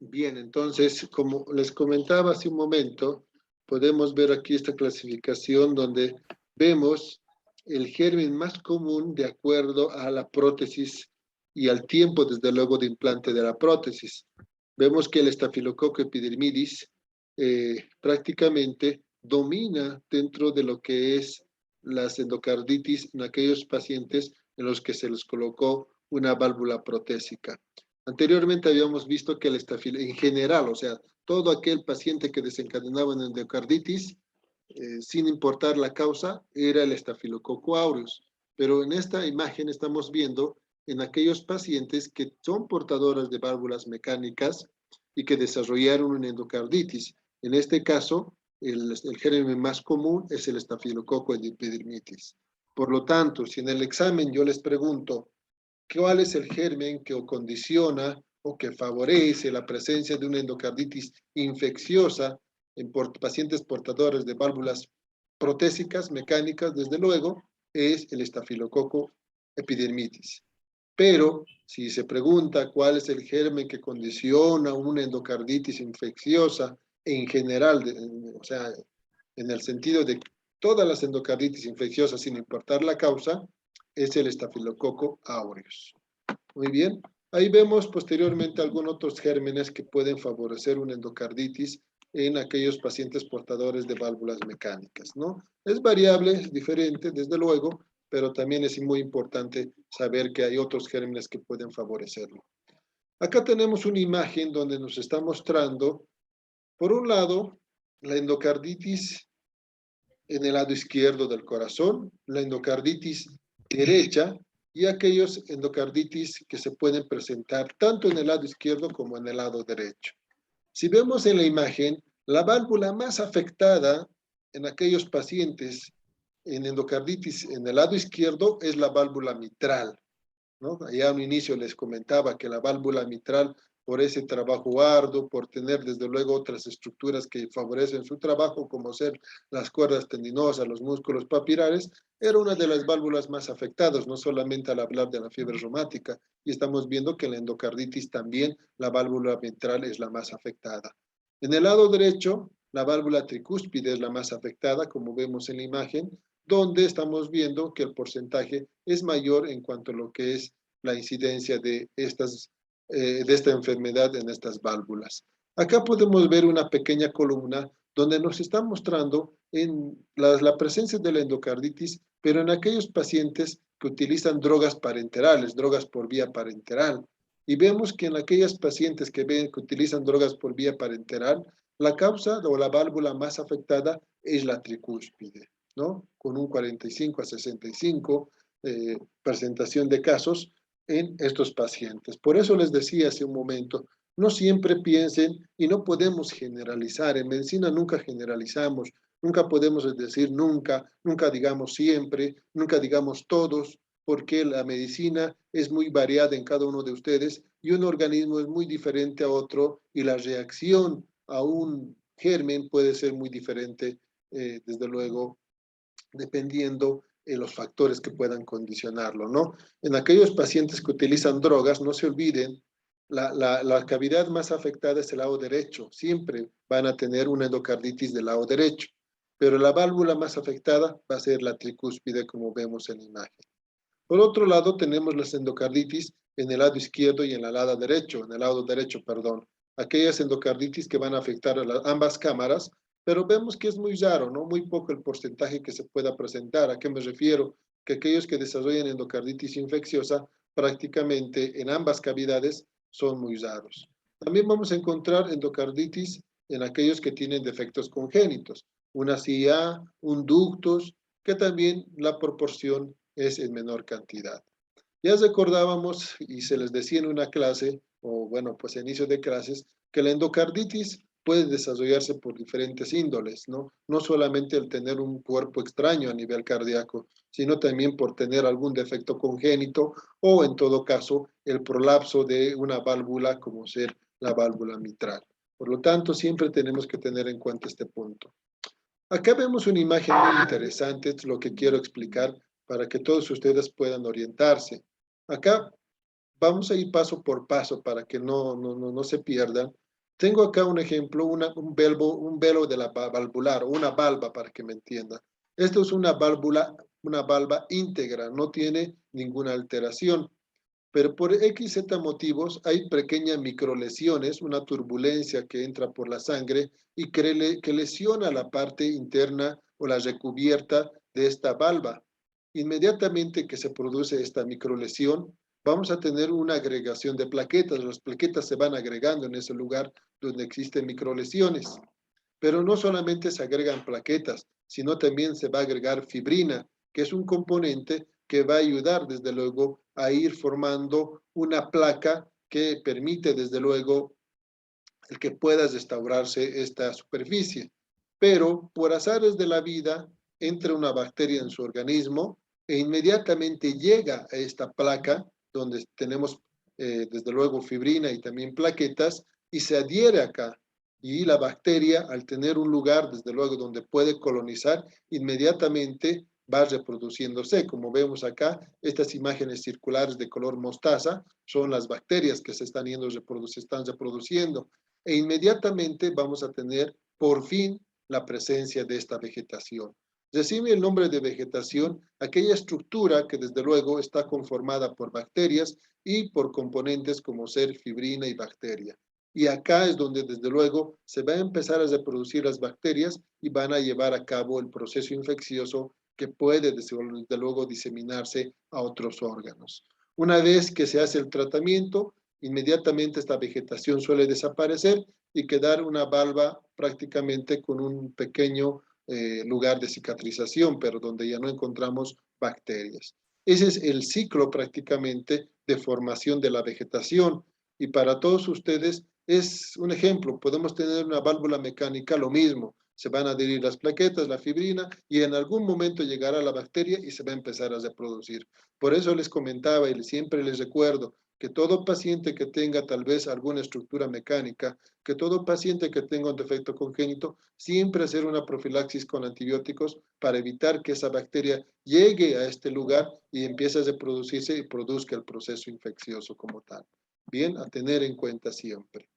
Bien, entonces, como les comentaba hace un momento, podemos ver aquí esta clasificación donde vemos el germen más común de acuerdo a la prótesis y al tiempo, desde luego, de implante de la prótesis. Vemos que el estafilococo epidermidis prácticamente domina dentro de lo que es las endocarditis en aquellos pacientes en los que se les colocó una válvula protésica. Anteriormente habíamos visto que el estafilococo, en general, o sea, todo aquel paciente que desencadenaba una endocarditis, sin importar la causa, era el estafilococo aureus. Pero en esta imagen estamos viendo en aquellos pacientes que son portadores de válvulas mecánicas y que desarrollaron una endocarditis. En este caso, el germen más común es el estafilococo epidermidis. Por lo tanto, si en el examen yo les pregunto, ¿cuál es el germen que condiciona o que favorece la presencia de una endocarditis infecciosa en pacientes portadores de válvulas protésicas, mecánicas? Desde luego, es el estafilococo epidermidis. Pero si se pregunta cuál es el germen que condiciona una endocarditis infecciosa en general, o sea, en el sentido de todas las endocarditis infecciosas sin importar la causa, es el estafilococo aureus. Muy bien. Ahí vemos posteriormente algunos otros gérmenes que pueden favorecer una endocarditis en aquellos pacientes portadores de válvulas mecánicas, ¿no? Es variable, es diferente, desde luego, pero también es muy importante saber que hay otros gérmenes que pueden favorecerlo. Acá tenemos una imagen donde nos está mostrando, por un lado, la endocarditis en el lado izquierdo del corazón, la endocarditis derecha y aquellos endocarditis que se pueden presentar tanto en el lado izquierdo como en el lado derecho. Si vemos en la imagen, la válvula más afectada en aquellos pacientes en endocarditis en el lado izquierdo es la válvula mitral, ¿no? Allá al inicio les comentaba que la válvula mitral, por ese trabajo arduo, por tener desde luego otras estructuras que favorecen su trabajo, como ser las cuerdas tendinosas, los músculos papilares, era una de las válvulas más afectadas, no solamente al hablar de la fiebre reumática, y estamos viendo que en la endocarditis también la válvula mitral es la más afectada. En el lado derecho, la válvula tricúspide es la más afectada, como vemos en la imagen, donde estamos viendo que el porcentaje es mayor en cuanto a lo que es la incidencia de esta enfermedad en estas válvulas. Acá podemos ver una pequeña columna donde nos está mostrando la presencia de la endocarditis, pero en aquellos pacientes que utilizan drogas parenterales, drogas por vía parenteral. Y vemos que en aquellos pacientes que utilizan drogas por vía parenteral, la causa o la válvula más afectada es la tricúspide, ¿no? Con un 45 a 65 presentación de casos en estos pacientes. Por eso les decía hace un momento, no siempre piensen y no podemos generalizar. En medicina nunca generalizamos, nunca podemos decir nunca, nunca digamos siempre, nunca digamos todos, porque la medicina es muy variada en cada uno de ustedes y un organismo es muy diferente a otro y la reacción a un germen puede ser muy diferente, desde luego, dependiendo de los factores que puedan condicionarlo, ¿no? En aquellos pacientes que utilizan drogas, no se olviden, la cavidad más afectada es el lado derecho. Siempre van a tener una endocarditis del lado derecho, pero la válvula más afectada va a ser la tricúspide, como vemos en la imagen. Por otro lado, tenemos las endocarditis en el lado izquierdo y en el lado derecho, perdón. Aquellas endocarditis que van a afectar a ambas cámaras, pero vemos que es muy raro, ¿no? Muy poco el porcentaje que se pueda presentar. ¿A qué me refiero? Que aquellos que desarrollan endocarditis infecciosa prácticamente en ambas cavidades son muy raros. También vamos a encontrar endocarditis en aquellos que tienen defectos congénitos, una CIA, un ductus, que también la proporción es en menor cantidad. Ya recordábamos y se les decía en una clase, o bueno, pues a inicio de clases, que la endocarditis puede desarrollarse por diferentes índoles, ¿no? No solamente el tener un cuerpo extraño a nivel cardíaco, sino también por tener algún defecto congénito o en todo caso el prolapso de una válvula como ser la válvula mitral. Por lo tanto, siempre tenemos que tener en cuenta este punto. Acá vemos una imagen muy interesante, es lo que quiero explicar para que todos ustedes puedan orientarse. Acá vamos a ir paso por paso para que no se pierdan. Tengo acá un ejemplo, un velo de la valvular, o una valva para que me entiendan. Esto es una valva íntegra, no tiene ninguna alteración. Pero por X, Z motivos hay pequeñas microlesiones, una turbulencia que entra por la sangre y que lesiona la parte interna o la recubierta de esta valva. Inmediatamente que se produce esta microlesión, vamos a tener una agregación de plaquetas. Las plaquetas se van agregando en ese lugar donde existen microlesiones. Pero no solamente se agregan plaquetas, sino también se va a agregar fibrina, que es un componente que va a ayudar, desde luego, a ir formando una placa que permite, desde luego, el que pueda restaurarse esta superficie. Pero por azares de la vida, entra una bacteria en su organismo e inmediatamente llega a esta placa, donde tenemos, desde luego, fibrina y también plaquetas, y se adhiere acá. Y la bacteria, al tener un lugar, desde luego, donde puede colonizar, inmediatamente va reproduciéndose. Como vemos acá, estas imágenes circulares de color mostaza son las bacterias que se están reproduciendo. E inmediatamente vamos a tener, por fin, la presencia de esta vegetación. Recibe el nombre de vegetación aquella estructura que desde luego está conformada por bacterias y por componentes como ser fibrina y bacteria. Y acá es donde desde luego se va a empezar a reproducir las bacterias y van a llevar a cabo el proceso infeccioso que puede desde luego diseminarse a otros órganos. Una vez que se hace el tratamiento, inmediatamente esta vegetación suele desaparecer y quedar una valva prácticamente con un pequeño lugar de cicatrización, pero donde ya no encontramos bacterias. Ese es el ciclo prácticamente de formación de la vegetación y para todos ustedes es un ejemplo. Podemos tener una válvula mecánica, lo mismo. Se van a adherir las plaquetas, la fibrina, y en algún momento llegará la bacteria y se va a empezar a reproducir. Por eso les comentaba y siempre les recuerdo que todo paciente que tenga tal vez alguna estructura mecánica, que todo paciente que tenga un defecto congénito, siempre hacer una profilaxis con antibióticos para evitar que esa bacteria llegue a este lugar y empiece a reproducirse y produzca el proceso infeccioso como tal. Bien, a tener en cuenta siempre.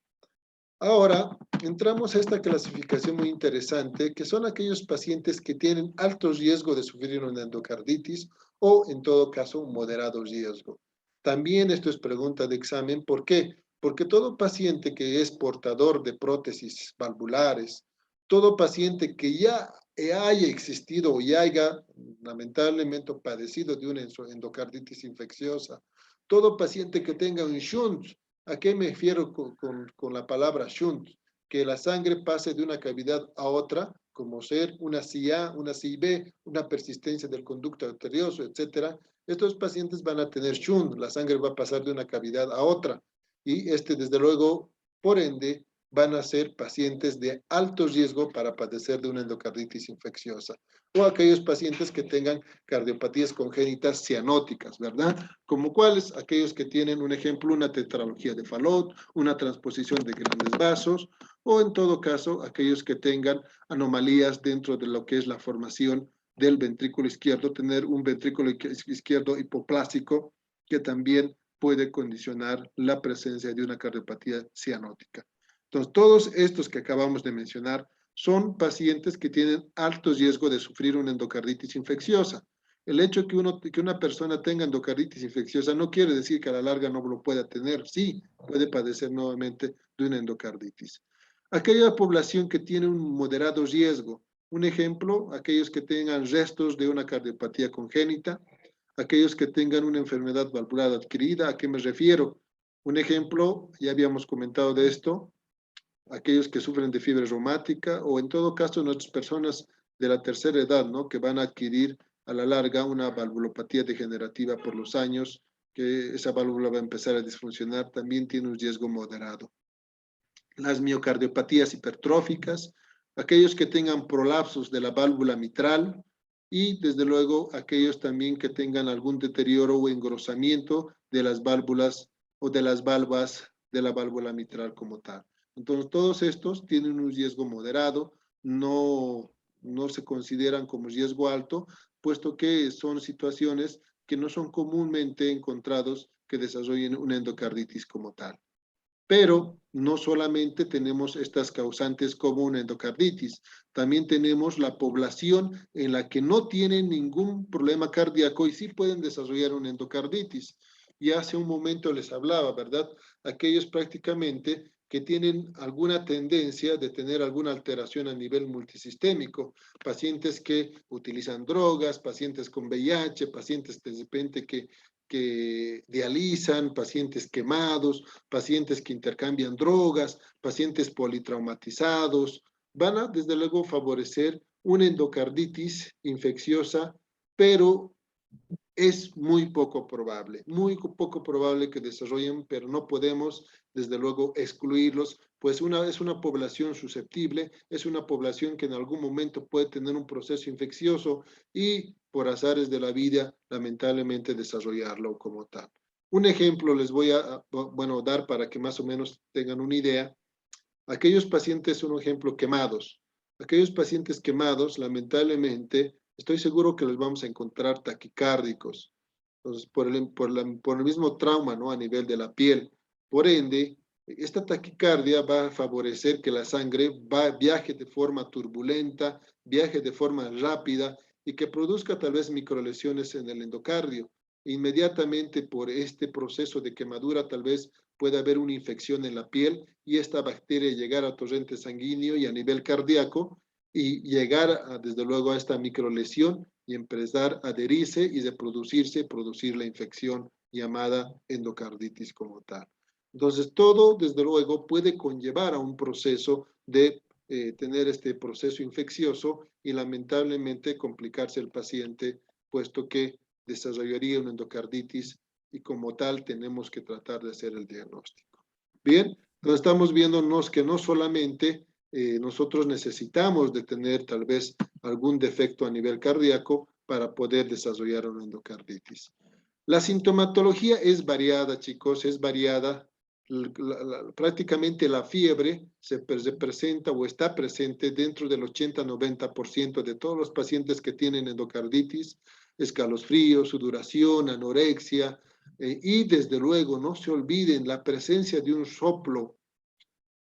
Ahora, entramos a esta clasificación muy interesante, que son aquellos pacientes que tienen alto riesgo de sufrir una endocarditis o, en todo caso, un moderado riesgo. También esto es pregunta de examen. ¿Por qué? Porque todo paciente que es portador de prótesis valvulares, todo paciente que ya haya existido o ya haya lamentablemente padecido de una endocarditis infecciosa, todo paciente que tenga un shunt. ¿A qué me refiero con la palabra shunt? Que la sangre pase de una cavidad a otra, como ser una CIA, una CIB, una persistencia del conducto arterioso, etcétera. Estos pacientes van a tener shunt, la sangre va a pasar de una cavidad a otra. Y desde luego, por ende, van a ser pacientes de alto riesgo para padecer de una endocarditis infecciosa. O aquellos pacientes que tengan cardiopatías congénitas cianóticas, ¿verdad? Como cuáles, aquellos que tienen, un ejemplo, una tetralogía de Fallot, una transposición de grandes vasos, o en todo caso, aquellos que tengan anomalías dentro de lo que es la formación del ventrículo izquierdo, tener un ventrículo izquierdo hipoplásico que también puede condicionar la presencia de una cardiopatía cianótica. Entonces, todos estos que acabamos de mencionar son pacientes que tienen alto riesgo de sufrir una endocarditis infecciosa. El hecho que una persona tenga endocarditis infecciosa no quiere decir que a la larga no lo pueda tener. Sí, puede padecer nuevamente de una endocarditis. Aquella población que tiene un moderado riesgo, un ejemplo, aquellos que tengan restos de una cardiopatía congénita, aquellos que tengan una enfermedad valvular adquirida, ¿a qué me refiero? Un ejemplo, ya habíamos comentado de esto, aquellos que sufren de fiebre reumática o en todo caso nuestras personas de la tercera edad, ¿no? Que van a adquirir a la larga una valvulopatía degenerativa por los años, que esa válvula va a empezar a disfuncionar, también tiene un riesgo moderado. Las miocardiopatías hipertróficas, aquellos que tengan prolapsos de la válvula mitral y desde luego aquellos también que tengan algún deterioro o engrosamiento de las válvulas o de las valvas de la válvula mitral como tal. Entonces, todos estos tienen un riesgo moderado, no se consideran como riesgo alto, puesto que son situaciones que no son comúnmente encontrados que desarrollen una endocarditis como tal. Pero no solamente tenemos estas causantes como una endocarditis, también tenemos la población en la que no tienen ningún problema cardíaco y sí pueden desarrollar una endocarditis. Y hace un momento les hablaba, ¿verdad? Aquellos prácticamente que tienen alguna tendencia de tener alguna alteración a nivel multisistémico, pacientes que utilizan drogas, pacientes con VIH, pacientes de repente que dializan, pacientes quemados, pacientes que intercambian drogas, pacientes politraumatizados, van a desde luego favorecer una endocarditis infecciosa, pero es muy poco probable que desarrollen, pero no podemos desde luego excluirlos, pues es una población susceptible, es una población que en algún momento puede tener un proceso infeccioso y por azares de la vida, lamentablemente desarrollarlo como tal. Un ejemplo les voy a, bueno, dar para que más o menos tengan una idea. Aquellos pacientes, un ejemplo, quemados. Aquellos pacientes quemados, lamentablemente, estoy seguro que les vamos a encontrar taquicárdicos. Entonces, por el mismo trauma, ¿no? A nivel de la piel. Por ende, esta taquicardia va a favorecer que la sangre viaje de forma turbulenta, viaje de forma rápida y que produzca tal vez microlesiones en el endocardio. Inmediatamente por este proceso de quemadura tal vez puede haber una infección en la piel y esta bacteria llegar a torrente sanguíneo y a nivel cardíaco y llegar desde luego a esta microlesión y empezar a adherirse y de producir la infección llamada endocarditis como tal. Entonces, todo, desde luego, puede conllevar a un proceso de tener este proceso infeccioso y lamentablemente complicarse el paciente, puesto que desarrollaría una endocarditis y como tal tenemos que tratar de hacer el diagnóstico. Bien, entonces estamos viéndonos que no solamente nosotros necesitamos de tener tal vez algún defecto a nivel cardíaco para poder desarrollar una endocarditis. La sintomatología es variada, chicos, es variada. Prácticamente la fiebre se presenta o está presente dentro del 80-90% de todos los pacientes que tienen endocarditis, escalofríos, sudoración, anorexia, y desde luego no se olviden la presencia de un soplo.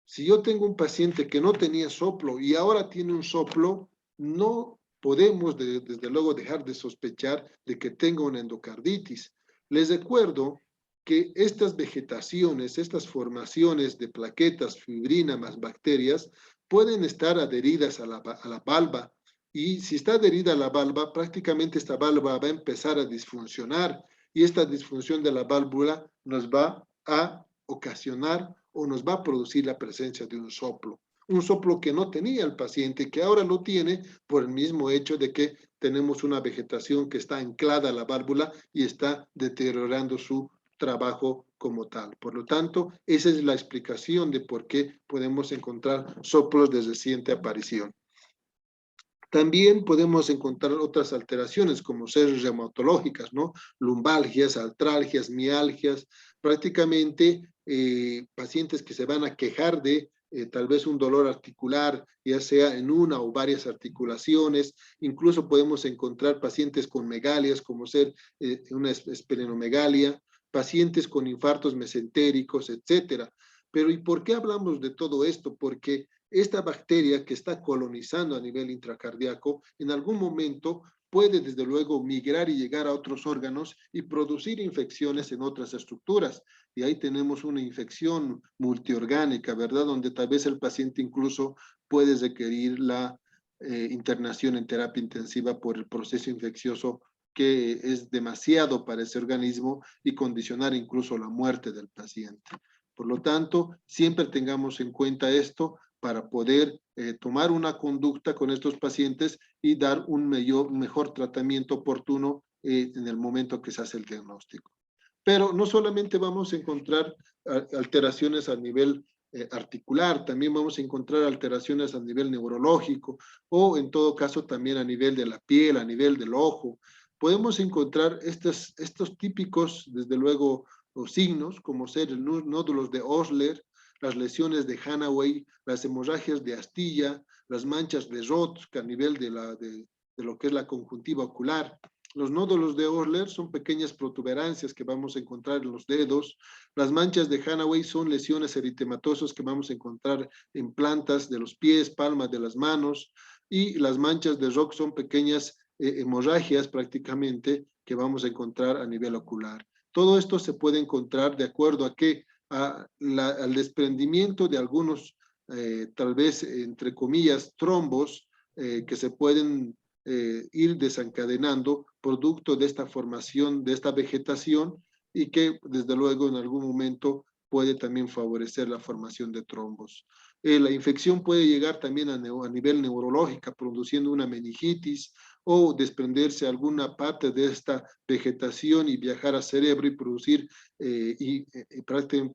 Si yo tengo un paciente que no tenía soplo y ahora tiene un soplo, no podemos desde luego dejar de sospechar de que tenga una endocarditis. Les recuerdo que estas vegetaciones, estas formaciones de plaquetas, fibrina más bacterias, pueden estar adheridas a la valva y si está adherida a la valva, prácticamente esta válvula va a empezar a disfuncionar y esta disfunción de la válvula nos va a ocasionar o nos va a producir la presencia de un soplo que no tenía el paciente, que ahora lo tiene por el mismo hecho de que tenemos una vegetación que está anclada a la válvula y está deteriorando su trabajo como tal. Por lo tanto, esa es la explicación de por qué podemos encontrar soplos de reciente aparición. También podemos encontrar otras alteraciones como ser reumatológicas, ¿no? Lumbalgias, artralgias, mialgias, prácticamente pacientes que se van a quejar de tal vez un dolor articular, ya sea en una o varias articulaciones. Incluso podemos encontrar pacientes con megalias, como ser una esplenomegalia, pacientes con infartos mesentéricos, etcétera. Pero ¿y por qué hablamos de todo esto? Porque esta bacteria que está colonizando a nivel intracardíaco en algún momento puede desde luego migrar y llegar a otros órganos y producir infecciones en otras estructuras. Y ahí tenemos una infección multiorgánica, ¿verdad? Donde tal vez el paciente incluso puede requerir la internación en terapia intensiva por el proceso infeccioso que es demasiado para ese organismo y condicionar incluso la muerte del paciente. Por lo tanto, siempre tengamos en cuenta esto para poder tomar una conducta con estos pacientes y dar un mejor tratamiento oportuno en el momento que se hace el diagnóstico. Pero no solamente vamos a encontrar alteraciones a nivel articular, también vamos a encontrar alteraciones a nivel neurológico o en todo caso también a nivel de la piel, a nivel del ojo. Podemos encontrar estos típicos, desde luego, los signos, como ser el nódulos de Osler, las lesiones de Hanaway, las hemorragias de astilla, las manchas de Roth, que a nivel de lo que es la conjuntiva ocular, Los nódulos de Osler son pequeñas protuberancias que vamos a encontrar en los dedos. Las manchas de Hanaway son lesiones eritematosas que vamos a encontrar en plantas de los pies, palmas de las manos. Y las manchas de Rock son pequeñas hemorragias prácticamente que vamos a encontrar a nivel ocular. Todo esto se puede encontrar de acuerdo a que al desprendimiento de algunos, tal vez, entre comillas, trombos que se pueden ir desencadenando producto de esta formación, de esta vegetación, y que desde luego en algún momento puede también favorecer la formación de trombos. La infección puede llegar también a nivel neurológico, produciendo una meningitis o desprenderse alguna parte de esta vegetación y viajar al cerebro y producir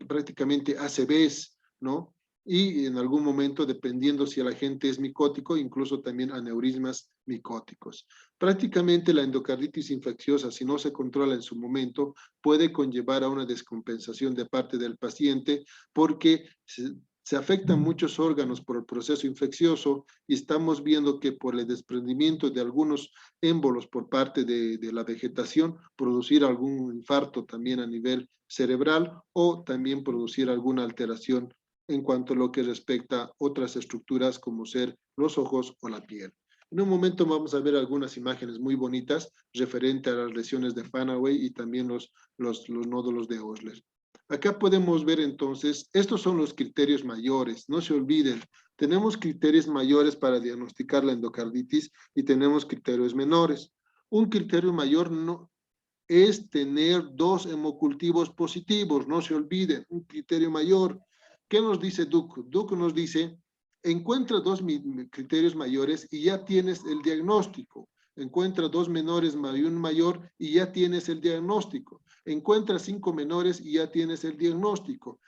prácticamente ACVs, ¿no? Y en algún momento, dependiendo si el agente es micótico, incluso también aneurismas micóticos. Prácticamente la endocarditis infecciosa, si no se controla en su momento, puede conllevar a una descompensación de parte del paciente porque se afectan muchos órganos por el proceso infeccioso y estamos viendo que por el desprendimiento de algunos émbolos por parte de la vegetación, producir algún infarto también a nivel cerebral o también producir alguna alteración en cuanto a lo que respecta a otras estructuras como ser los ojos o la piel. En un momento vamos a ver algunas imágenes muy bonitas referente a las lesiones de Hanaway y también los nódulos de Osler. Acá podemos ver entonces, estos son los criterios mayores, no se olviden, tenemos criterios mayores para diagnosticar la endocarditis y tenemos criterios menores. Un criterio mayor no es tener 2 hemocultivos positivos, no se olviden, un criterio mayor. ¿Qué nos dice Duke? Duke nos dice, encuentra 2 criterios mayores y ya tienes el diagnóstico. Encuentra 2 menores y un mayor y ya tienes el diagnóstico. Encuentra 5 menores y ya tienes el diagnóstico.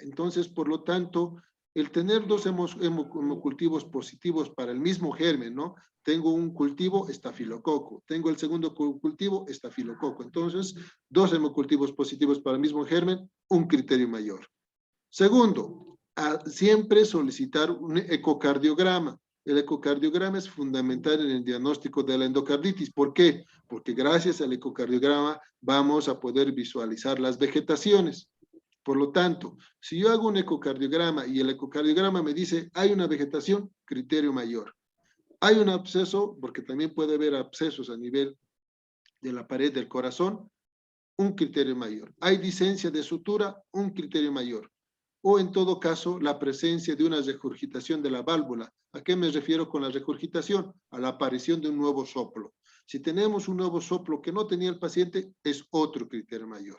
Entonces, por lo tanto, el tener 2 hemocultivos positivos para el mismo germen, ¿no? Tengo un cultivo estafilococo, tengo el segundo cultivo estafilococo. Entonces, 2 hemocultivos positivos para el mismo germen, un criterio mayor. Segundo, siempre solicitar un ecocardiograma. El ecocardiograma es fundamental en el diagnóstico de la endocarditis. ¿Por qué? Porque gracias al ecocardiograma vamos a poder visualizar las vegetaciones. Por lo tanto, si yo hago un ecocardiograma y el ecocardiograma me dice hay una vegetación, criterio mayor. Hay un absceso, porque también puede haber abscesos a nivel de la pared del corazón, un criterio mayor. Hay disencia de sutura, un criterio mayor. O en todo caso, la presencia de una regurgitación de la válvula. ¿A qué me refiero con la regurgitación? A la aparición de un nuevo soplo. Si tenemos un nuevo soplo que no tenía el paciente, es otro criterio mayor.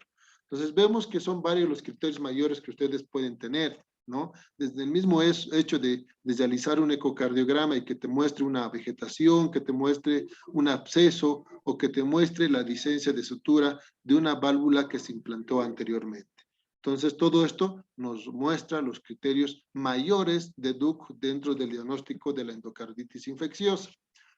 Entonces vemos que son varios los criterios mayores que ustedes pueden tener, ¿no? Desde el mismo hecho de realizar un ecocardiograma y que te muestre una vegetación, que te muestre un absceso o que te muestre la disencia de sutura de una válvula que se implantó anteriormente. Entonces, todo esto nos muestra los criterios mayores de Duke dentro del diagnóstico de la endocarditis infecciosa.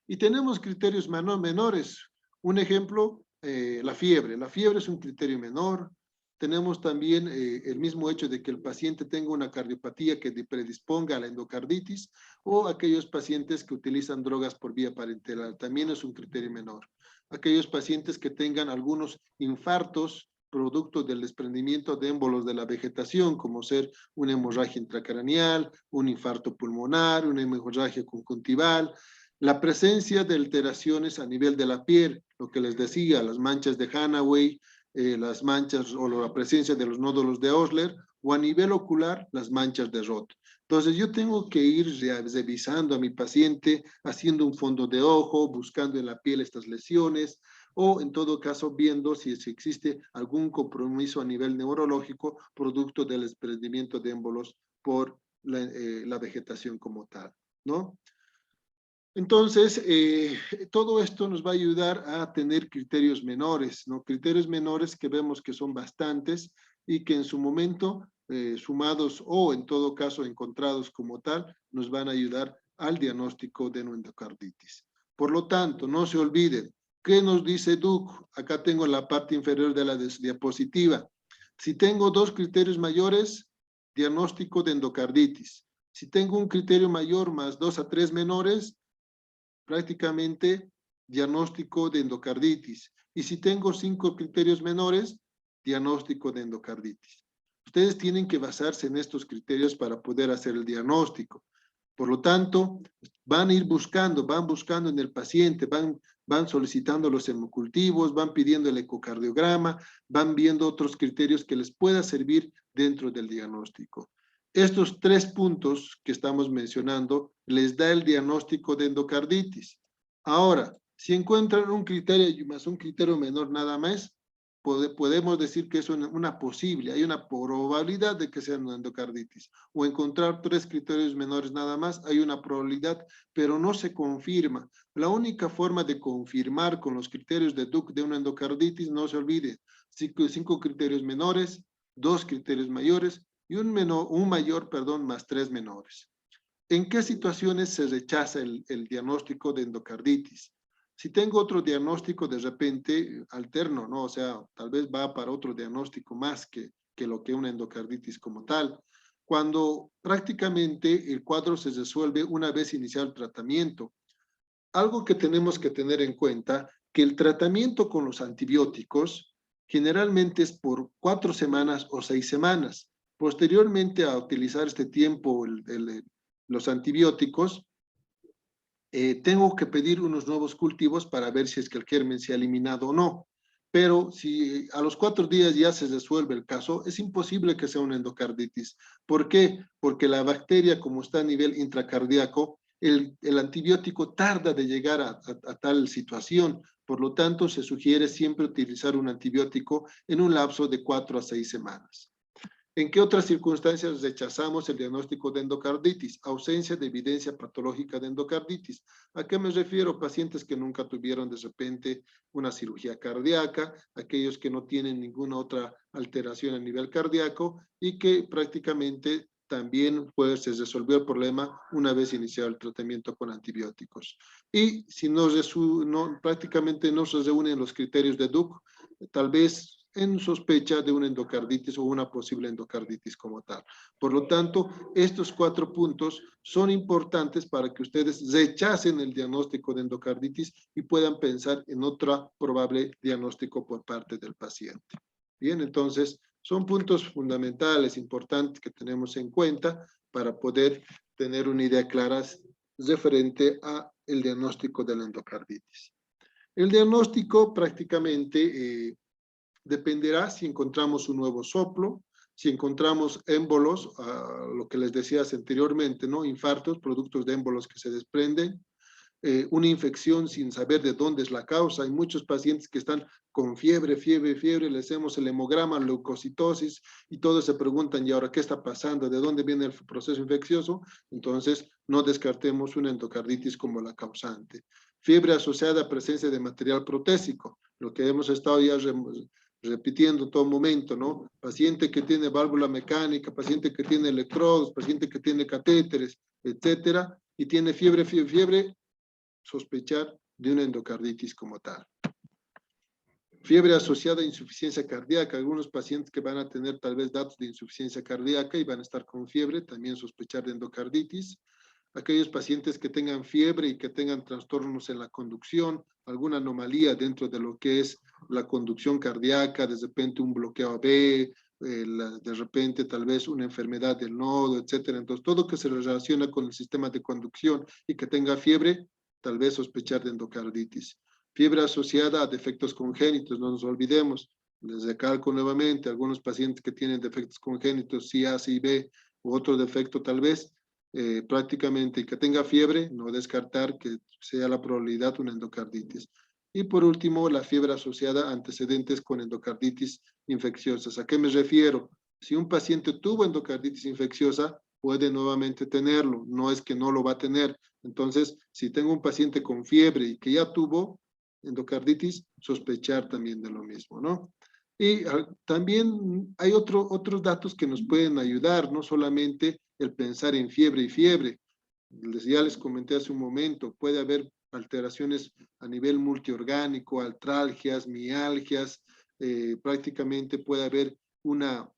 Y tenemos criterios menores. Un ejemplo, la fiebre. La fiebre es un criterio menor. Tenemos también el mismo hecho de que el paciente tenga una cardiopatía que predisponga a la endocarditis o aquellos pacientes que utilizan drogas por vía parenteral. También es un criterio menor. Aquellos pacientes que tengan algunos infartos producto del desprendimiento de émbolos de la vegetación, como ser una hemorragia intracraneal, un infarto pulmonar, una hemorragia conjuntival, la presencia de alteraciones a nivel de la piel, lo que les decía, las manchas de Hanaway, las manchas o la presencia de los nódulos de Osler, o a nivel ocular, las manchas de Roth. Entonces yo tengo que ir revisando a mi paciente, haciendo un fondo de ojo, buscando en la piel estas lesiones, o en todo caso viendo si existe algún compromiso a nivel neurológico producto del desprendimiento de émbolos por la vegetación como tal, ¿no? Entonces, todo esto nos va a ayudar a tener criterios menores, ¿no? Criterios menores que vemos que son bastantes y que en su momento, sumados o en todo caso encontrados como tal, nos van a ayudar al diagnóstico de endocarditis. Por lo tanto, no se olviden, ¿qué nos dice Duke? Acá tengo la parte inferior de la diapositiva. Si tengo 2 criterios mayores, diagnóstico de endocarditis. Si tengo un criterio mayor más 2 a 3 menores, prácticamente diagnóstico de endocarditis. Y si tengo 5 criterios menores, diagnóstico de endocarditis. Ustedes tienen que basarse en estos criterios para poder hacer el diagnóstico. Por lo tanto, van a ir buscando, van buscando en el paciente, van solicitando los hemocultivos, van pidiendo el ecocardiograma, van viendo otros criterios que les pueda servir dentro del diagnóstico. Estos 3 puntos que estamos mencionando les da el diagnóstico de endocarditis. Ahora, si encuentran un criterio más un criterio menor nada más, podemos decir que es una posible, hay una probabilidad de que sea una endocarditis. O encontrar 3 criterios menores nada más, hay una probabilidad, pero no se confirma. La única forma de confirmar con los criterios de Duke de una endocarditis, no se olvide, 5 criterios menores, 2 criterios mayores y un mayor, más 3 menores. ¿En qué situaciones se rechaza el diagnóstico de endocarditis? Si tengo otro diagnóstico de repente alterno, ¿no? O sea, tal vez va para otro diagnóstico más que lo que una endocarditis como tal. Cuando prácticamente el cuadro se resuelve una vez iniciado el tratamiento. Algo que tenemos que tener en cuenta, que el tratamiento con los antibióticos generalmente es por 4 semanas o 6 semanas. Posteriormente a utilizar este tiempo los antibióticos, tengo que pedir unos nuevos cultivos para ver si es que el germen se ha eliminado o no. Pero si a los 4 días ya se resuelve el caso, es imposible que sea una endocarditis. ¿Por qué? Porque la bacteria, como está a nivel intracardíaco, el antibiótico tarda de llegar a tal situación. Por lo tanto, se sugiere siempre utilizar un antibiótico en un lapso de 4 a 6 semanas. ¿En qué otras circunstancias rechazamos el diagnóstico de endocarditis? Ausencia de evidencia patológica de endocarditis. ¿A qué me refiero? Pacientes que nunca tuvieron de repente una cirugía cardíaca, aquellos que no tienen ninguna otra alteración a nivel cardíaco y que prácticamente también se resolvió el problema una vez iniciado el tratamiento con antibióticos. Y si prácticamente no se reúnen los criterios de Duke, tal vez en sospecha de una endocarditis o una posible endocarditis como tal. Por lo tanto, estos 4 puntos son importantes para que ustedes rechacen el diagnóstico de endocarditis y puedan pensar en otro probable diagnóstico por parte del paciente. Bien, entonces, son puntos fundamentales, importantes que tenemos en cuenta para poder tener una idea clara referente a el diagnóstico de la endocarditis. El diagnóstico prácticamente dependerá si encontramos un nuevo soplo, si encontramos émbolos, lo que les decía anteriormente, ¿no? Infartos, productos de émbolos que se desprenden, una infección sin saber de dónde es la causa. Hay muchos pacientes que están con fiebre, le hacemos el hemograma, leucocitosis, y todos se preguntan, ¿y ahora qué está pasando? ¿De dónde viene el proceso infeccioso? Entonces, no descartemos una endocarditis como la causante. Fiebre asociada a presencia de material protésico, lo que hemos estado ya repitiendo en todo momento, ¿no? Paciente que tiene válvula mecánica, paciente que tiene electrodos, paciente que tiene catéteres, etcétera, y tiene fiebre, sospechar de una endocarditis como tal. Fiebre asociada a insuficiencia cardíaca. Algunos pacientes que van a tener tal vez datos de insuficiencia cardíaca y van a estar con fiebre, también sospechar de endocarditis. Aquellos pacientes que tengan fiebre y que tengan trastornos en la conducción, alguna anomalía dentro de lo que es la conducción cardíaca, de repente un bloqueo AB, de repente tal vez una enfermedad del nodo, etcétera. Entonces, todo que se relaciona con el sistema de conducción y que tenga fiebre, tal vez sospechar de endocarditis. Fiebre asociada a defectos congénitos, no nos olvidemos. Les recalco nuevamente, algunos pacientes que tienen defectos congénitos, CIA, CIB, u otro defecto tal vez, prácticamente que tenga fiebre, no descartar que sea la probabilidad una endocarditis. Y por último, la fiebre asociada a antecedentes con endocarditis infecciosas. ¿A qué me refiero? Si un paciente tuvo endocarditis infecciosa, puede nuevamente tenerlo, no es que no lo va a tener. Entonces, si tengo un paciente con fiebre y que ya tuvo endocarditis, sospechar también de lo mismo, ¿no? Y también hay otros datos que nos pueden ayudar, no solamente el pensar en fiebre y fiebre. Ya les comenté hace un momento, puede haber alteraciones a nivel multiorgánico, artralgias, mialgias, prácticamente puede haber una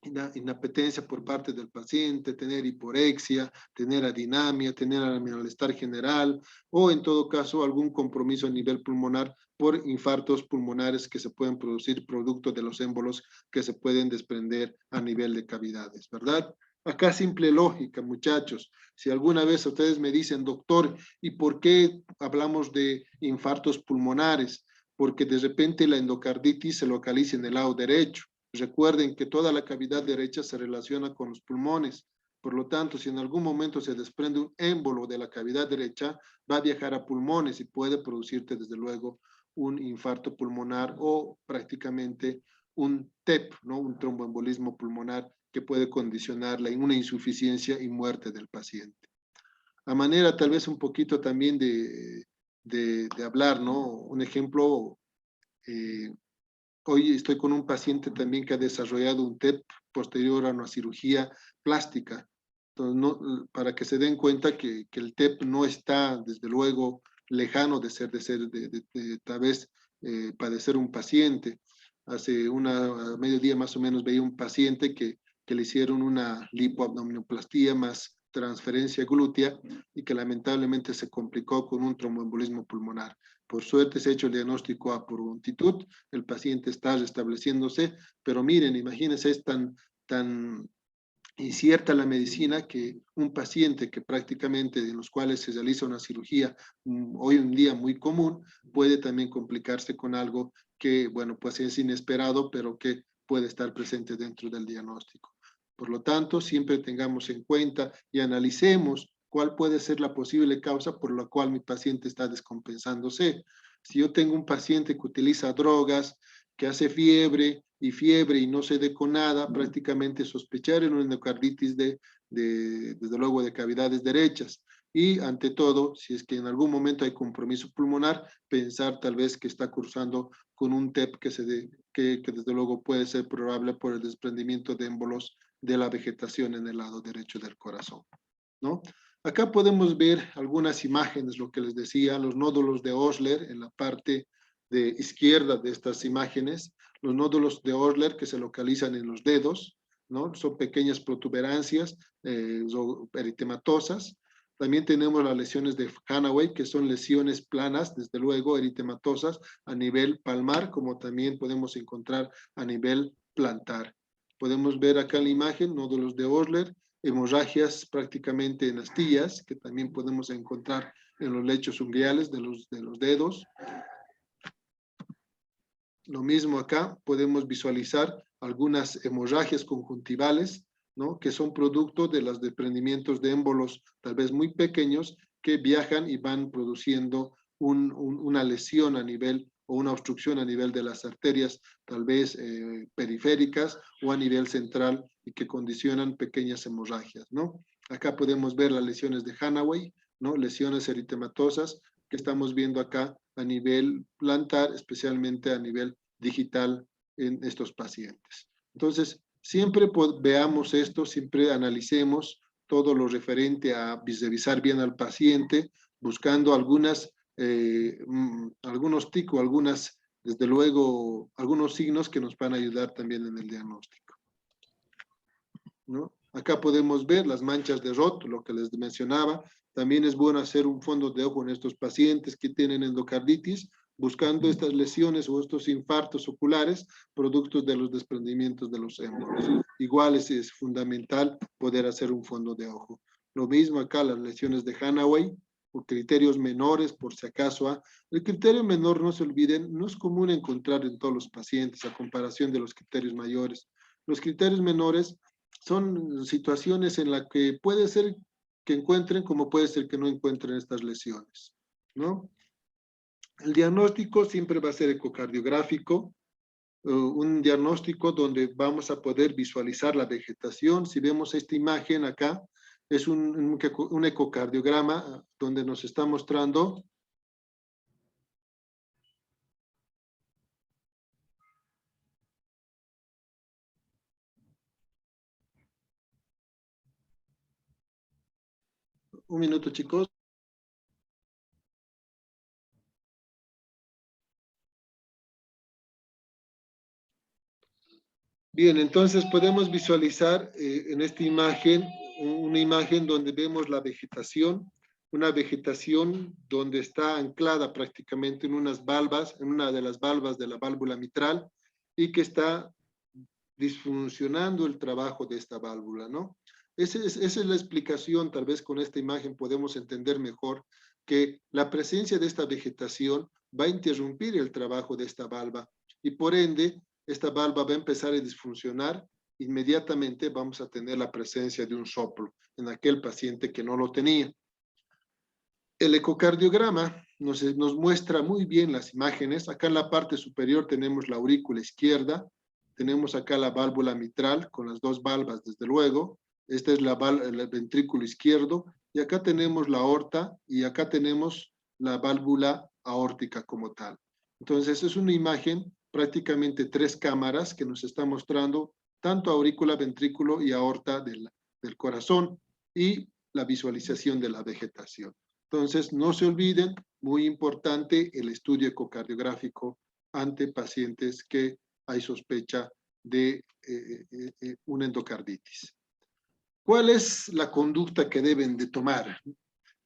inapetencia por parte del paciente, tener hiporexia, tener adinamia, tener malestar general o en todo caso algún compromiso a nivel pulmonar por infartos pulmonares que se pueden producir producto de los émbolos que se pueden desprender a nivel de cavidades, ¿verdad? Acá simple lógica, muchachos. Si alguna vez ustedes me dicen, doctor, ¿y por qué hablamos de infartos pulmonares? Porque de repente la endocarditis se localiza en el lado derecho. Recuerden que toda la cavidad derecha se relaciona con los pulmones. Por lo tanto, si en algún momento se desprende un émbolo de la cavidad derecha, va a viajar a pulmones y puede producirte, desde luego, un infarto pulmonar o prácticamente un TEP, ¿no? Un tromboembolismo pulmonar que puede condicionar una insuficiencia y muerte del paciente. A manera tal vez un poquito también de hablar, ¿no? Un ejemplo, hoy estoy con un paciente también que ha desarrollado un TEP posterior a una cirugía plástica. Entonces, no, para que se den cuenta que el TEP no está, desde luego, lejano de tal vez padecer un paciente. Hace a mediodía más o menos veía un paciente que le hicieron una lipoabdominoplastía más transferencia glútea y que lamentablemente se complicó con un tromboembolismo pulmonar. Por suerte se ha hecho el diagnóstico a prontitud, el paciente está restableciéndose, pero miren, imagínense, es tan incierta la medicina que un paciente que prácticamente en los cuales se realiza una cirugía hoy en día muy común, puede también complicarse con algo que, bueno, pues es inesperado, pero que puede estar presente dentro del diagnóstico. Por lo tanto, siempre tengamos en cuenta y analicemos cuál puede ser la posible causa por la cual mi paciente está descompensándose. Si yo tengo un paciente que utiliza drogas, que hace fiebre y no se dé con nada, prácticamente sospechar en una endocarditis desde luego, de cavidades derechas. Y ante todo, si es que en algún momento hay compromiso pulmonar, pensar tal vez que está cursando con un TEP que desde luego puede ser probable por el desprendimiento de émbolos de la vegetación en el lado derecho del corazón, ¿no? Acá podemos ver algunas imágenes, lo que les decía, los nódulos de Osler en la parte de izquierda de estas imágenes, los nódulos de Osler que se localizan en los dedos, ¿no? Son pequeñas protuberancias eritematosas. También tenemos las lesiones de Hanaway, que son lesiones planas, desde luego, eritematosas a nivel palmar, como también podemos encontrar a nivel plantar. Podemos ver acá en la imagen nódulos de Osler, hemorragias prácticamente en astillas, que también podemos encontrar en los lechos unguiales de los dedos. Lo mismo acá, podemos visualizar algunas hemorragias conjuntivales, ¿no? Que son producto de los desprendimientos de émbolos tal vez muy pequeños que viajan y van produciendo una lesión a nivel o una obstrucción a nivel de las arterias, tal vez periféricas o a nivel central y que condicionan pequeñas hemorragias, ¿no? Acá podemos ver las lesiones de Hanaway, ¿no? Lesiones eritematosas que estamos viendo acá a nivel plantar, especialmente a nivel digital en estos pacientes. Entonces, siempre veamos esto, siempre analicemos todo lo referente a revisar bien al paciente, buscando algunos ticos, desde luego, algunos signos que nos van a ayudar también en el diagnóstico, ¿no? Acá podemos ver las manchas de Roth, lo que les mencionaba. También es bueno hacer un fondo de ojo en estos pacientes que tienen endocarditis, buscando estas lesiones o estos infartos oculares, productos de los desprendimientos de los émbolos. Igual es fundamental poder hacer un fondo de ojo. Lo mismo acá, las lesiones de Hanaway, por criterios menores, por si acaso. El criterio menor, no se olviden, no es común encontrar en todos los pacientes a comparación de los criterios mayores. Los criterios menores son situaciones en las que puede ser que encuentren, como puede ser que no encuentren estas lesiones, ¿no? El diagnóstico siempre va a ser ecocardiográfico, un diagnóstico donde vamos a poder visualizar la vegetación. Si vemos esta imagen acá, es un ecocardiograma donde nos está mostrando un minuto, chicos. Bien, entonces podemos visualizar en esta imagen, una imagen donde vemos la vegetación, una vegetación donde está anclada prácticamente en unas valvas, en una de las valvas de la válvula mitral, y que está disfuncionando el trabajo de esta válvula, ¿no? Esa es la explicación, tal vez con esta imagen podemos entender mejor que la presencia de esta vegetación va a interrumpir el trabajo de esta valva y por ende esta valva va a empezar a disfuncionar, inmediatamente vamos a tener la presencia de un soplo en aquel paciente que no lo tenía. El ecocardiograma nos muestra muy bien las imágenes. Acá en la parte superior tenemos la aurícula izquierda, tenemos acá la válvula mitral con las dos valvas, desde luego. Esta es el ventrículo izquierdo y acá tenemos la aorta y acá tenemos la válvula aórtica como tal. Entonces es una imagen, prácticamente tres cámaras que nos está mostrando tanto aurícula, ventrículo y aorta del corazón y la visualización de la vegetación. Entonces, no se olviden, muy importante el estudio ecocardiográfico ante pacientes que hay sospecha de una endocarditis. ¿Cuál es la conducta que deben de tomar?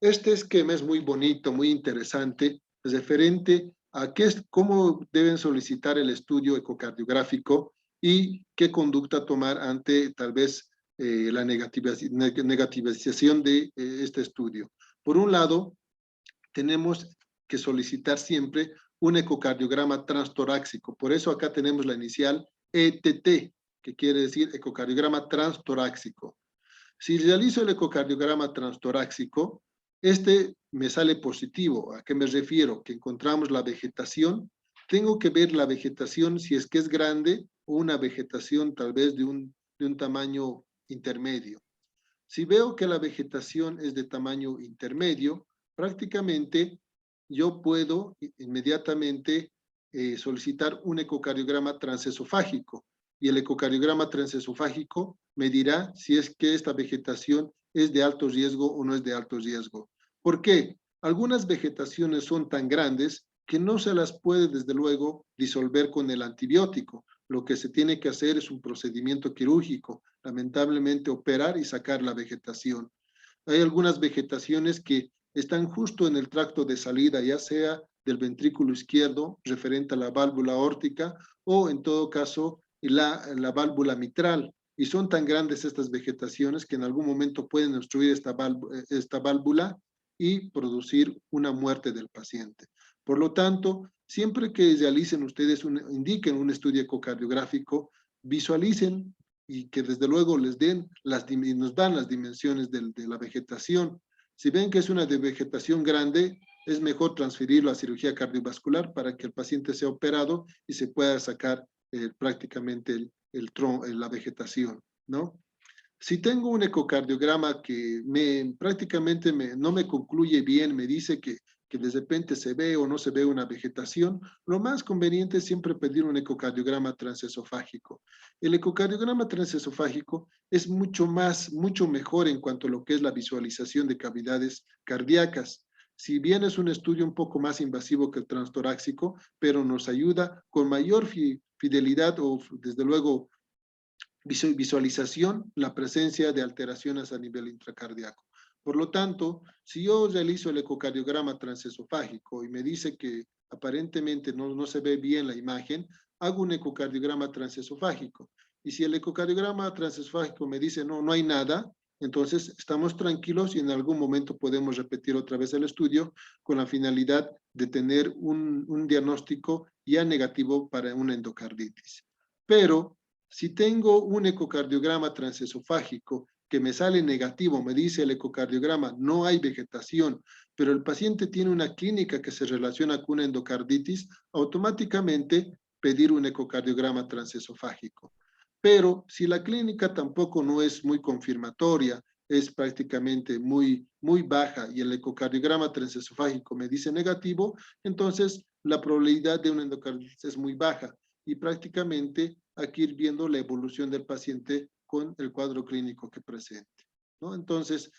Este esquema es muy bonito, muy interesante, referente a cómo deben solicitar el estudio ecocardiográfico y qué conducta tomar ante tal vez la negativización de este estudio. Por un lado, tenemos que solicitar siempre un ecocardiograma transtorácico. Por eso acá tenemos la inicial ETT, que quiere decir ecocardiograma transtorácico. Si realizo el ecocardiograma transtorácico, este me sale positivo. ¿A qué me refiero? Que encontramos la vegetación. Tengo que ver la vegetación si es que es grande o una vegetación tal vez de un tamaño intermedio. Si veo que la vegetación es de tamaño intermedio, prácticamente yo puedo inmediatamente solicitar un ecocardiograma transesofágico y el ecocardiograma transesofágico me dirá si es que esta vegetación es de alto riesgo o no es de alto riesgo. ¿Por qué? Algunas vegetaciones son tan grandes que no se las puede desde luego disolver con el antibiótico. Lo que se tiene que hacer es un procedimiento quirúrgico, lamentablemente operar y sacar la vegetación. Hay algunas vegetaciones que están justo en el tracto de salida, ya sea del ventrículo izquierdo, referente a la válvula aórtica, o en todo caso la válvula mitral. Y son tan grandes estas vegetaciones que en algún momento pueden obstruir esta válvula y producir una muerte del paciente. Por lo tanto, siempre que realicen ustedes, indiquen un estudio ecocardiográfico, visualicen y que desde luego nos dan las dimensiones de la vegetación. Si ven que es una vegetación grande, es mejor transferirlo a cirugía cardiovascular para que el paciente sea operado y se pueda sacar prácticamente la vegetación, ¿no? Si tengo un ecocardiograma que prácticamente no me concluye bien, me dice que de repente se ve o no se ve una vegetación, lo más conveniente es siempre pedir un ecocardiograma transesofágico. El ecocardiograma transesofágico es mucho mejor en cuanto a lo que es la visualización de cavidades cardíacas. Si bien es un estudio un poco más invasivo que el transtorácico, pero nos ayuda con mayor fidelidad o desde luego visualización la presencia de alteraciones a nivel intracardíaco. Por lo tanto, si yo realizo el ecocardiograma transesofágico y me dice que aparentemente no se ve bien la imagen, hago un ecocardiograma transesofágico. Y si el ecocardiograma transesofágico me dice no hay nada, entonces estamos tranquilos y en algún momento podemos repetir otra vez el estudio con la finalidad de tener un diagnóstico ya negativo para una endocarditis. Pero si tengo un ecocardiograma transesofágico que me sale negativo, me dice el ecocardiograma, no hay vegetación, pero el paciente tiene una clínica que se relaciona con una endocarditis, automáticamente pedir un ecocardiograma transesofágico. Pero si la clínica tampoco no es muy confirmatoria, es prácticamente muy baja y el ecocardiograma transesofágico me dice negativo, entonces la probabilidad de una endocarditis es muy baja y prácticamente hay que ir viendo la evolución del paciente con el cuadro clínico que presente, ¿no? Entonces,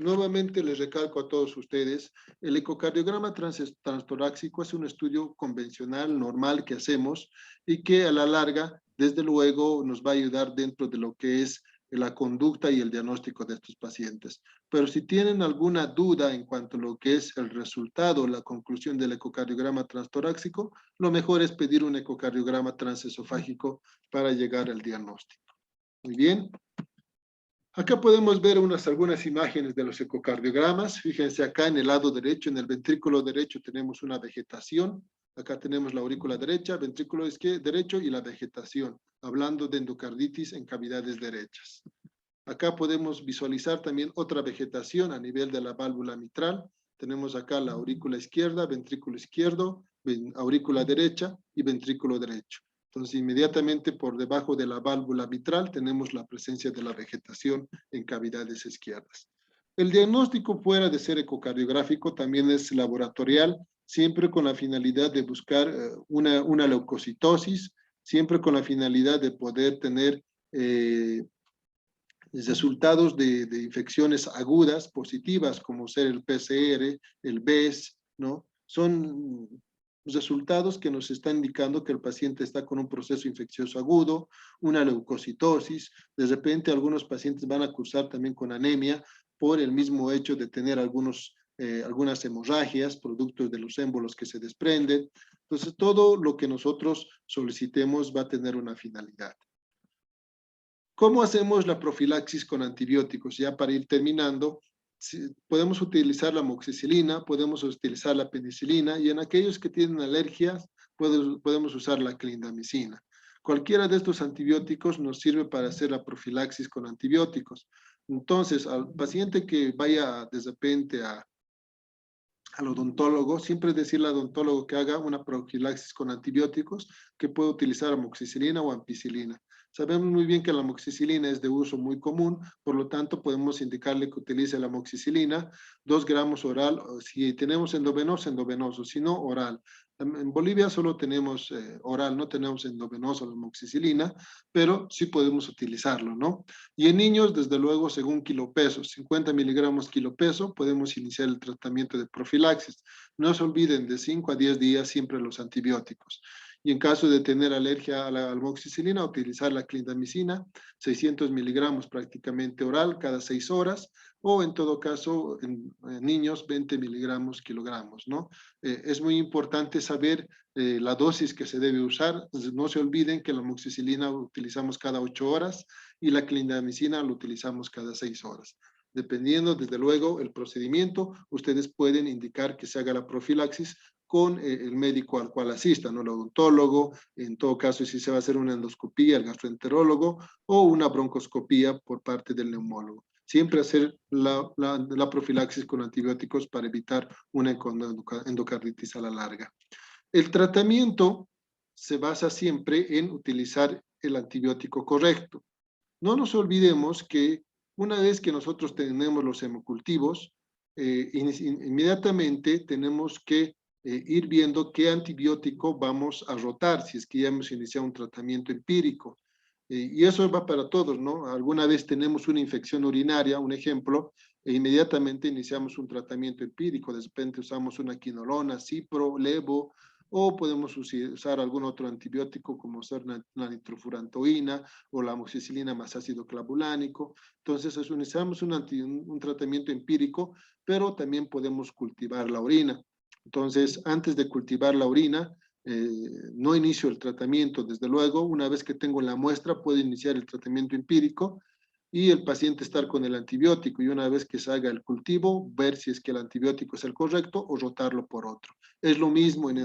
nuevamente les recalco a todos ustedes, el ecocardiograma transtorácico es un estudio convencional, normal que hacemos y que a la larga desde luego nos va a ayudar dentro de lo que es la conducta y el diagnóstico de estos pacientes. Pero si tienen alguna duda en cuanto a lo que es el resultado, la conclusión del ecocardiograma transtorácico, lo mejor es pedir un ecocardiograma transesofágico para llegar al diagnóstico. Muy bien. Acá podemos ver algunas imágenes de los ecocardiogramas. Fíjense acá en el lado derecho, en el ventrículo derecho tenemos una vegetación. Acá tenemos la aurícula derecha, ventrículo derecho y la vegetación, hablando de endocarditis en cavidades derechas. Acá podemos visualizar también otra vegetación a nivel de la válvula mitral. Tenemos acá la aurícula izquierda, ventrículo izquierdo, aurícula derecha y ventrículo derecho. Entonces, inmediatamente por debajo de la válvula mitral tenemos la presencia de la vegetación en cavidades izquierdas. El diagnóstico fuera de ser ecocardiográfico también es laboratorial, siempre con la finalidad de buscar una leucocitosis, siempre con la finalidad de poder tener resultados de infecciones agudas positivas, como ser el PCR, el BES, ¿no? Son resultados que nos están indicando que el paciente está con un proceso infeccioso agudo, una leucocitosis. De repente algunos pacientes van a cursar también con anemia por el mismo hecho de tener algunas hemorragias, productos de los émbolos que se desprenden. Entonces, todo lo que nosotros solicitemos va a tener una finalidad. ¿Cómo hacemos la profilaxis con antibióticos? Ya para ir terminando, podemos utilizar la amoxicilina, podemos utilizar la penicilina y en aquellos que tienen alergias podemos usar la clindamicina. Cualquiera de estos antibióticos nos sirve para hacer la profilaxis con antibióticos. Entonces, al paciente que vaya de repente al odontólogo, siempre decirle al odontólogo que haga una profilaxis con antibióticos, que puede utilizar amoxicilina o ampicilina. Sabemos muy bien que la amoxicilina es de uso muy común, por lo tanto podemos indicarle que utilice la amoxicilina, 2 gramos oral, si tenemos endovenoso, endovenoso, si no, oral. En Bolivia solo tenemos oral, no tenemos endovenoso la amoxicilina, pero sí podemos utilizarlo, ¿no? Y en niños, desde luego, según kilopeso, 50 miligramos kilopeso, podemos iniciar el tratamiento de profilaxis. No se olviden de 5 a 10 días siempre los antibióticos. Y en caso de tener alergia a la amoxicilina, utilizar la clindamicina, 600 miligramos prácticamente oral cada 6 horas, o en todo caso, en niños, 20 miligramos kilogramos, ¿no? Es muy importante saber la dosis que se debe usar. Entonces, no se olviden que la amoxicilina utilizamos cada 8 horas y la clindamicina lo utilizamos cada 6 horas. Dependiendo, desde luego, el procedimiento, ustedes pueden indicar que se haga la profilaxis con el médico al cual asistan, ¿no? El odontólogo, en todo caso, si se va a hacer una endoscopía, el gastroenterólogo, o una broncoscopía por parte del neumólogo. Siempre hacer la profilaxis con antibióticos para evitar una endocarditis a la larga. El tratamiento se basa siempre en utilizar el antibiótico correcto. No nos olvidemos que una vez que nosotros tenemos los hemocultivos, inmediatamente tenemos que ir viendo qué antibiótico vamos a rotar si es que ya hemos iniciado un tratamiento empírico. Y eso va para todos, ¿no? Alguna vez tenemos una infección urinaria, un ejemplo, e inmediatamente iniciamos un tratamiento empírico. De repente usamos una quinolona, cipro, levo, o podemos usar algún otro antibiótico como ser la nitrofurantoína o la amoxicilina más ácido clavulánico. Entonces, utilizamos un tratamiento empírico, pero también podemos cultivar la orina. Entonces, antes de cultivar la orina, no inicio el tratamiento, desde luego. Una vez que tengo la muestra, puedo iniciar el tratamiento empírico y el paciente estar con el antibiótico, y una vez que se haga el cultivo, ver si es que el antibiótico es el correcto o rotarlo por otro. Es lo mismo en